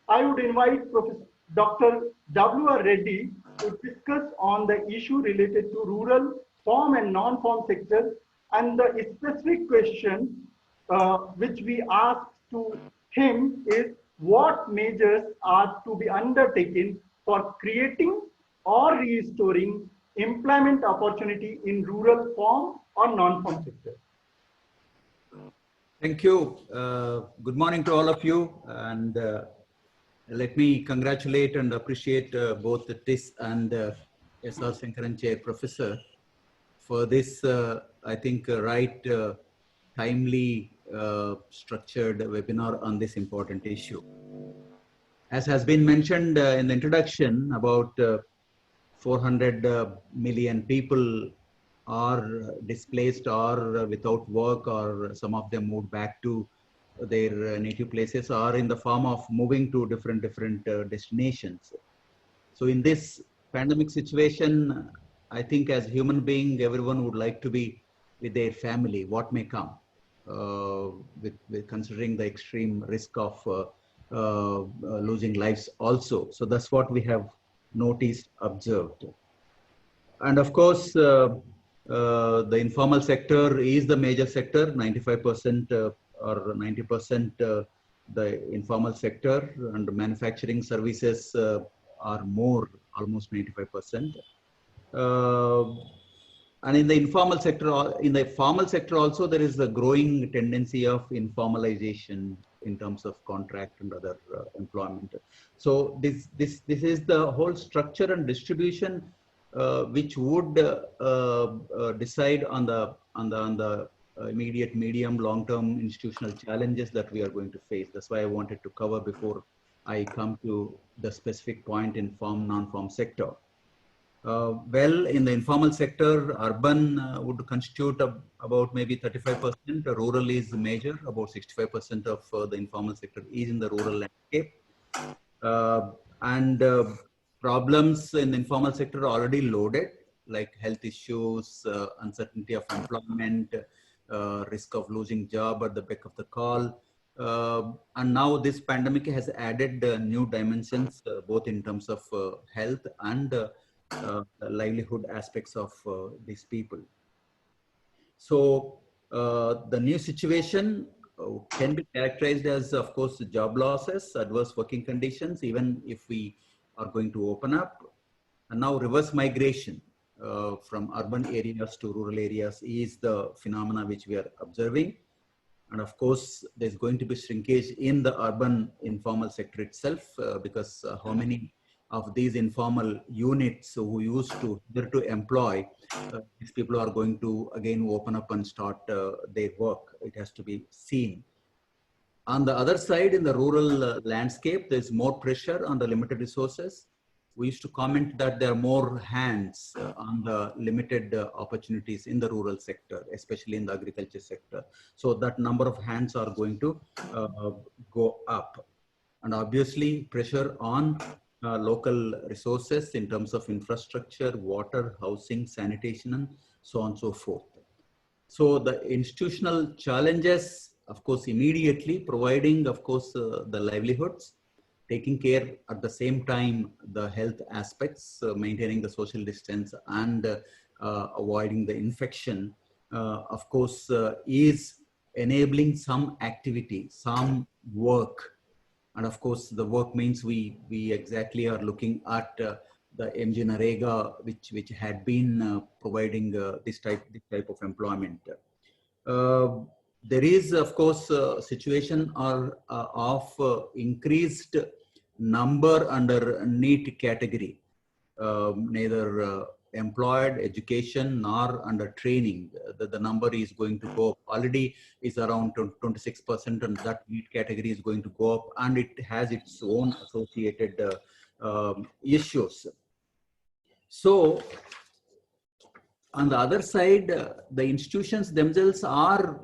I would invite Professor Dr. W.R. Reddy to discuss on the issue related to rural, farm and non-farm sectors, and the specific question which we asked to him is what measures are to be undertaken for creating or restoring employment opportunity in rural farm or non-farm sector. Thank you. Good morning to all of you. And let me congratulate and appreciate both the TIS and S.R. Shankaran Chair Professor for this, I think, timely, structured webinar on this important issue. As has been mentioned in the introduction, about 400 million people are displaced or without work, or some of them moved back to their native places, or in the form of moving to different destinations. So in this pandemic situation, I think as human being, everyone would like to be with their family, what may come, with considering the extreme risk of losing lives also. So that's what we have noticed, observed. And of course, the informal sector is the major sector, 95% or 90% the informal sector, and manufacturing services are more, almost 95%. And in the informal sector, in the formal sector also, there is a growing tendency of informalization in terms of contract and other employment. So this is the whole structure and distribution which would decide on the immediate, medium, long-term institutional challenges that we are going to face. That's why I wanted to cover before I come to the specific point in farm, non-farm sector. Well, in the informal sector, urban would constitute about maybe 35%. Rural is major, about 65% of the informal sector is in the rural landscape. Problems in the informal sector are already loaded, like health issues, uncertainty of employment, risk of losing job at the beck of the call. And now this pandemic has added new dimensions, both in terms of health and livelihood aspects of these people. So the new situation can be characterized as, of course, job losses, adverse working conditions, even if we are going to open up. And now reverse migration from urban areas to rural areas is the phenomena which we are observing. And of course, there's going to be shrinkage in the urban informal sector itself, because how many of these informal units who used to employ these people are going to again open up and start their work. It has to be seen. On the other side, in the rural landscape, there's more pressure on the limited resources. We used to comment that there are more hands on the limited opportunities in the rural sector, especially in the agriculture sector. So that number of hands are going to go up. And obviously pressure on local resources in terms of infrastructure, water, housing, sanitation, and so on and so forth. So the institutional challenges, of course, immediately providing, of course, the livelihoods, taking care at the same time the health aspects, maintaining the social distance and avoiding the infection, of course, is enabling some activity, some work. And of course, the work means we exactly are looking at the MGNREGA, which had been providing this type of employment. There is, of course, a situation of increased number under NEET category, neither employed, education, nor under training. The number is going to go up. Already is around 26%, and that NEET category is going to go up, and it has its own associated issues. So, on the other side, the institutions themselves are,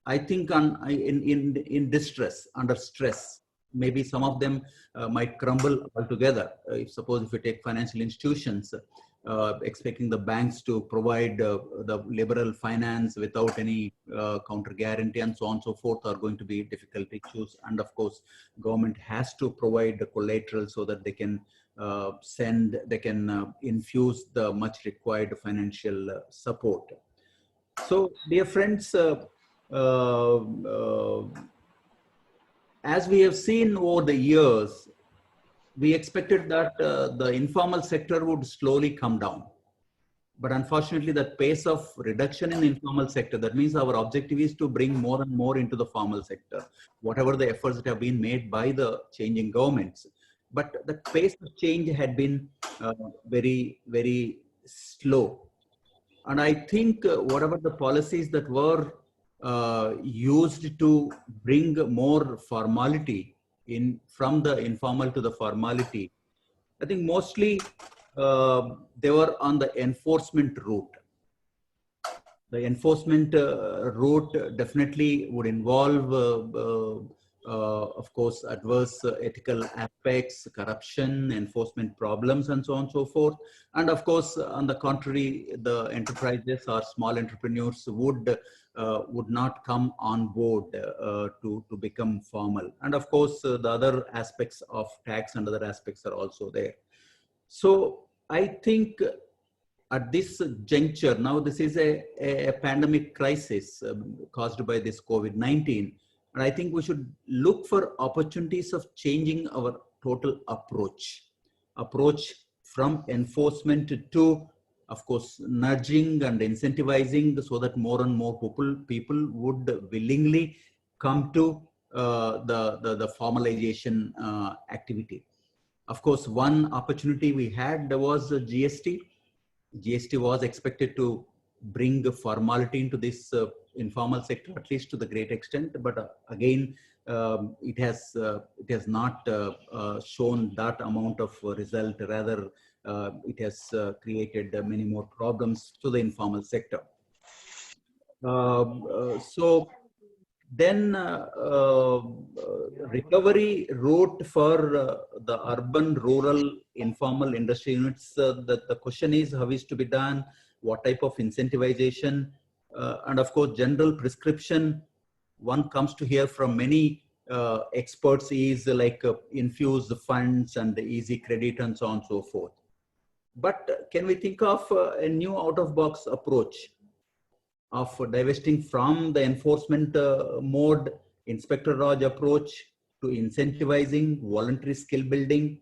I think, in distress, under stress. Maybe some of them might crumble altogether. Suppose if you take financial institutions, expecting the banks to provide the liberal finance without any counter guarantee and so on and so forth are going to be difficult issues. And of course, government has to provide the collateral so that they can infuse the much required financial support. So, dear friends, as we have seen over the years, we expected that the informal sector would slowly come down. But unfortunately, the pace of reduction in informal sector, that means our objective is to bring more and more into the formal sector, whatever the efforts that have been made by the changing governments. But the pace of change had been very, very slow. And I think whatever the policies that were used to bring more formality from the informal to the formality, I think mostly they were on the enforcement route. The enforcement route definitely would involve, of course, adverse ethical aspects, corruption, enforcement problems, and so on and so forth. And of course, on the contrary, the enterprises or small entrepreneurs would not come on board to become formal. And of course, the other aspects of tax and other aspects are also there. So I think at this juncture, now this is a pandemic crisis caused by this COVID-19. And I think we should look for opportunities of changing our total approach from enforcement to, of course, nudging and incentivizing so that more and more people would willingly come to the formalization activity. Of course, one opportunity we had was GST. GST was expected to bring formality into this informal sector, at least to the great extent. But again, it has not shown that amount of result. Rather, it has created many more problems to the informal sector. So then recovery route for the urban, rural, informal industry units, the question is how is to be done, what type of incentivization, and of course, general prescription. One comes to hear from many experts is like infuse the funds and the easy credit and so on and so forth. But can we think of a new out-of-box approach of divesting from the enforcement mode, Inspector Raj approach to incentivizing voluntary skill building,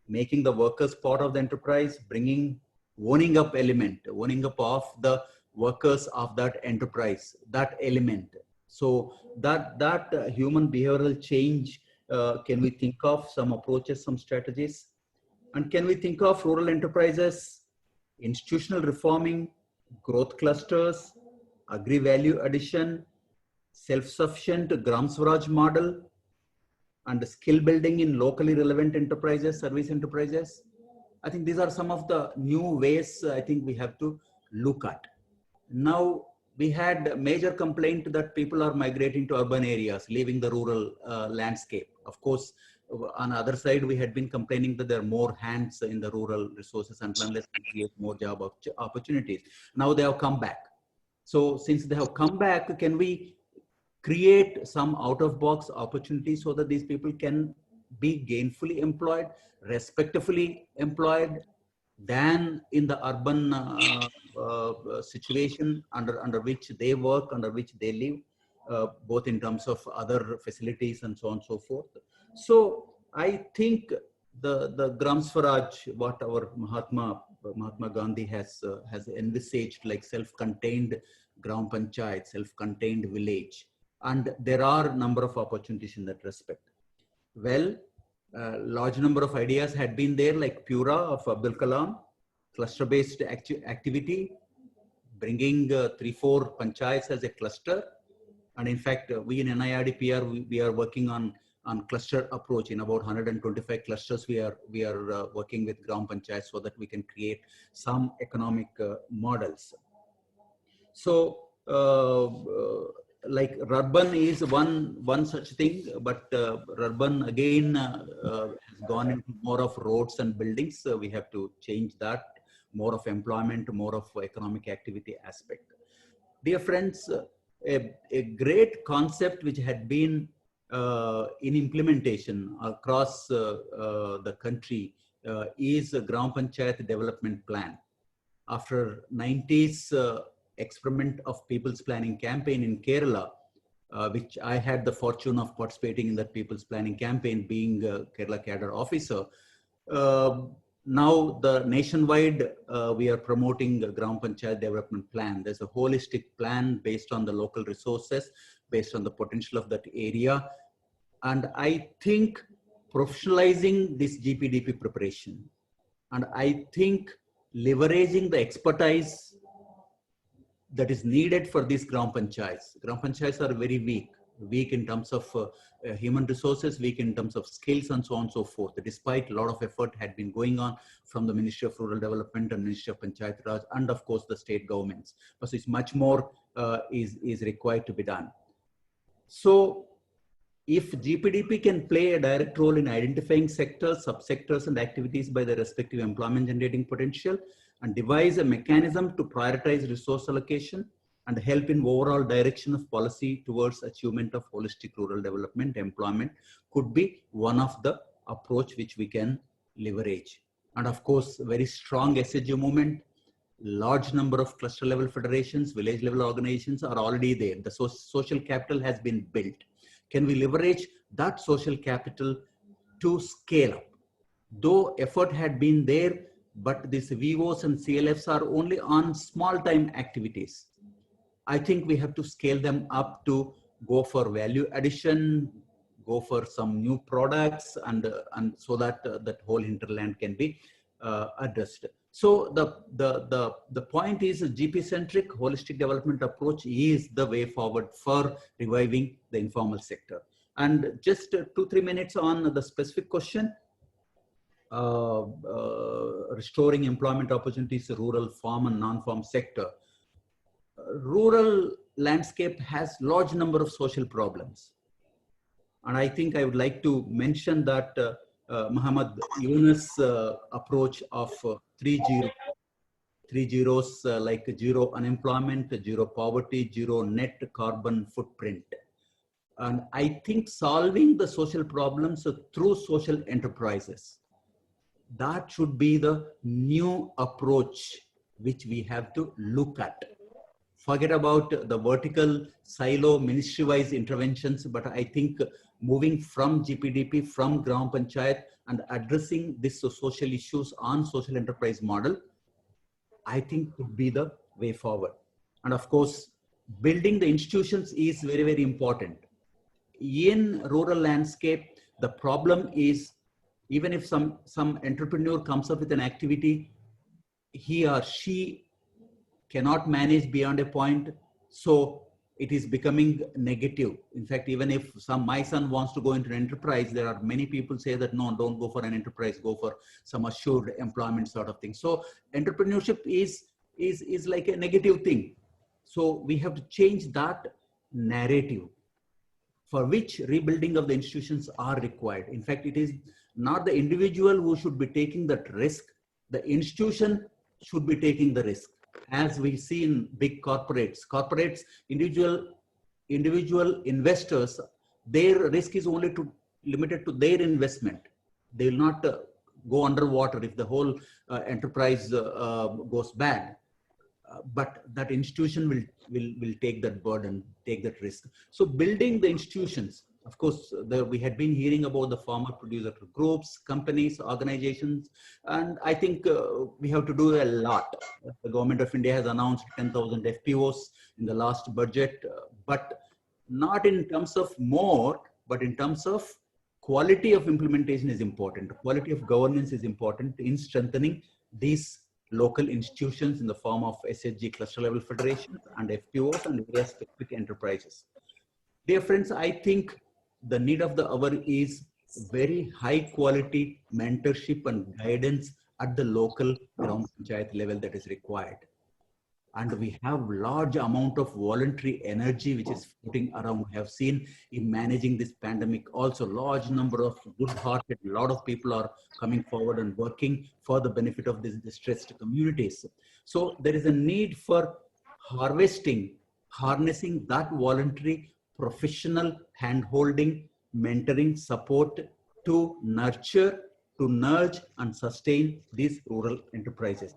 making the workers part of the enterprise, bringing owning up of the workers of that enterprise, that element. So that human behavioral change, can we think of some approaches, some strategies? And can we think of rural enterprises, institutional reforming, growth clusters, agri-value addition, self-sufficient Gram Swaraj model, and skill building in locally relevant enterprises, service enterprises? I think these are some of the new ways I think we have to look at. Now, we had a major complaint that people are migrating to urban areas, leaving the rural landscape. Of course, on the other side, we had been complaining that there are more hands in the rural resources and unless we create more job opportunities. Now they have come back. So since they have come back, can we create some out-of-box opportunities so that these people can be gainfully employed, respectfully employed, than in the urban situation under which they work, under which they live, both in terms of other facilities and so on and so forth. So I think the Gram Swaraj, what our Mahatma Gandhi has envisaged, like self-contained Gram Panchayat, self-contained village, and there are a number of opportunities in that respect. Well, large number of ideas had been there, like Pura of Abdul Kalam, cluster-based activity, bringing 3-4 panchayats as a cluster. And in fact, we in NIRDPR, we are working on cluster approach. In about 125 clusters, we are working with Gram Panchayat so that we can create some economic models. So, like Rurban is one such thing, but Rurban again has gone into more of roads and buildings. So we have to change that. more of employment, more of economic activity aspect. Dear friends, a great concept which had been in implementation across the country is a Gram Panchayat Development Plan. After 90s experiment of People's Planning Campaign in Kerala, which I had the fortune of participating in that People's Planning Campaign, being a Kerala cadre officer. Now the nationwide, we are promoting the Gram Panchayat Development Plan. There's a holistic plan based on the local resources, based on the potential of that area. And I think professionalizing this GPDP preparation, and I think leveraging the expertise that is needed for these Gram Panchayats. Gram Panchayats are very weak in terms of human resources, weak in terms of skills, and so on and so forth. Despite a lot of effort had been going on from the Ministry of Rural Development and Ministry of Panchayat Raj, and of course the state governments. But it's much more is required to be done. So if GPDP can play a direct role in identifying sectors, subsectors, and activities by their respective employment generating potential, and devise a mechanism to prioritize resource allocation and help in overall direction of policy towards achievement of holistic rural development, employment could be one of the approach which we can leverage. And of course, very strong SHG movement, large number of cluster level federations, village level organizations are already there. The social capital has been built. Can we leverage that social capital to scale up? Though effort had been there, but these VOs and CLFs are only on small time activities. I think we have to scale them up to go for value addition, go for some new products, and so that that whole hinterland can be addressed. So the point is a GP-centric holistic development approach is the way forward for reviving the informal sector. And just 2-3 minutes on the specific question. Restoring employment opportunities, rural, farm and non-farm sector. Rural landscape has large number of social problems. And I think I would like to mention that Muhammad Yunus approach of 3 zeros like zero unemployment, zero poverty, zero net carbon footprint. And I think solving the social problems through social enterprises, that should be the new approach which we have to look at. Forget about the vertical silo ministry-wise interventions, but I think moving from GPDP, from Gram Panchayat and addressing these social issues on social enterprise model, I think would be the way forward. And of course, building the institutions is very, very important. In rural landscape, the problem is even if some entrepreneur comes up with an activity, he or she cannot manage beyond a point, so it is becoming negative. In fact, even if my son wants to go into an enterprise, there are many people say that no, don't go for an enterprise, go for some assured employment sort of thing. So entrepreneurship is like a negative thing. So we have to change that narrative, for which rebuilding of the institutions are required. In fact, it is not the individual who should be taking that risk. The institution should be taking the risk. As we see in big corporates, individual investors, their risk is only limited to their investment. They will not go underwater if the whole enterprise goes bad. But that institution will take that burden, take that risk. So building the institutions, of course, we had been hearing about the farmer producer groups, companies, organizations, and I think we have to do a lot. The government of India has announced 10,000 FPOs in the last budget, but not in terms of more, but in terms of quality of implementation is important. Quality of governance is important in strengthening these local institutions in the form of SHG cluster level federations and FPOs and various specific enterprises. Dear friends, I think the need of the hour is very high quality mentorship and guidance at the local Gram Panchayat level that is required. And we have large amount of voluntary energy which is floating around. We have seen in managing this pandemic also large number of good-hearted, a lot of people are coming forward and working for the benefit of these distressed communities. So there is a need for harnessing that voluntary professional hand-holding, mentoring, support to nurture, to nudge and sustain these rural enterprises.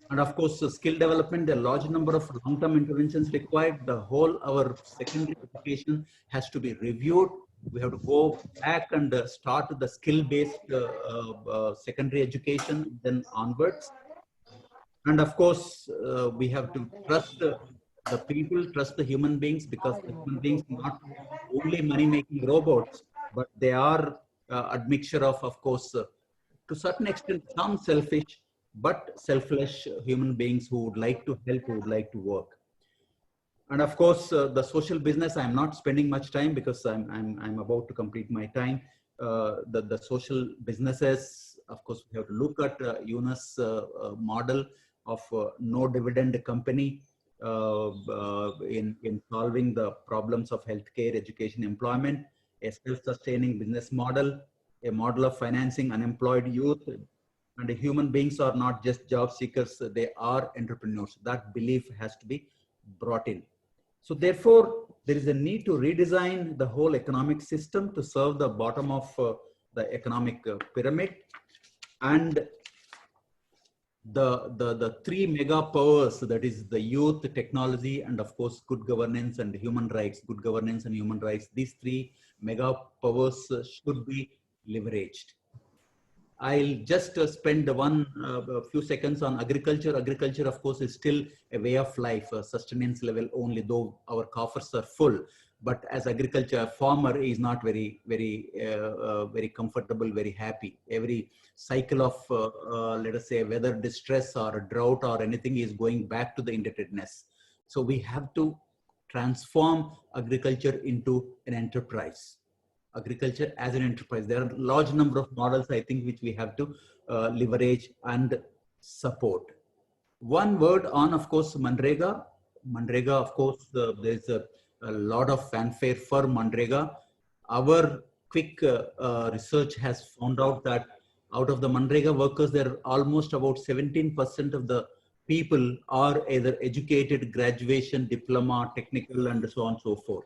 And of course, skill development, a large number of long-term interventions required. The whole our secondary education has to be reviewed. We have to go back and start the skill-based secondary education, then onwards. And of course, we have to trust the people, trust the human beings, because the human beings are not only money-making robots, but they are a mixture of course, to a certain extent, some selfish, but selfless human beings who would like to help, who would like to work. And of course, the social business, I'm not spending much time because I'm about to complete my time. The social businesses, of course, we have to look at UNUS model of no dividend company in solving the problems of healthcare, education, employment, a self-sustaining business model, a model of financing unemployed youth. And human beings are not just job seekers, they are entrepreneurs. That belief has to be brought in. So therefore, there is a need to redesign the whole economic system to serve the bottom of the economic pyramid. And the three mega powers, that is the youth, technology, and of course, good governance and human rights, good governance and human rights, these three mega powers should be leveraged. I'll just spend a few seconds on agriculture. Agriculture, of course, is still a way of life, a sustenance level only, though our coffers are full. But as agriculture, farmer is not very comfortable, very happy. Every cycle of, let us say, weather distress or a drought or anything is going back to the indebtedness. So we have to transform agriculture into an enterprise. Agriculture as an enterprise. There are a large number of models, I think, which we have to leverage and support. One word on, of course, Manrega. Manrega, of course, there's a lot of fanfare for Manrega. Our quick research has found out that out of the Manrega workers, there are almost about 17% of the people are either educated, graduation, diploma, technical, and so on and so forth.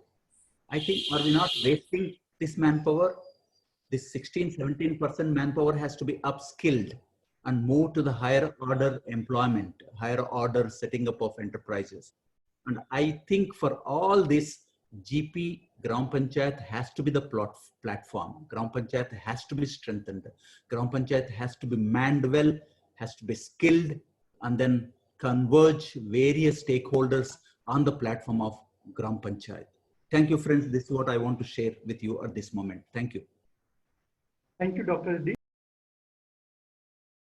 I think, are we not wasting this manpower? This 16-17% manpower has to be upskilled and move to the higher order employment, higher order setting up of enterprises. And I think for all this, GP Gram Panchayat has to be the platform. Gram Panchayat has to be strengthened. Gram Panchayat has to be manned well, has to be skilled, and then converge various stakeholders on the platform of Gram Panchayat. Thank you, friends. This is what I want to share with you at this moment. Thank you. Thank you, Dr. D.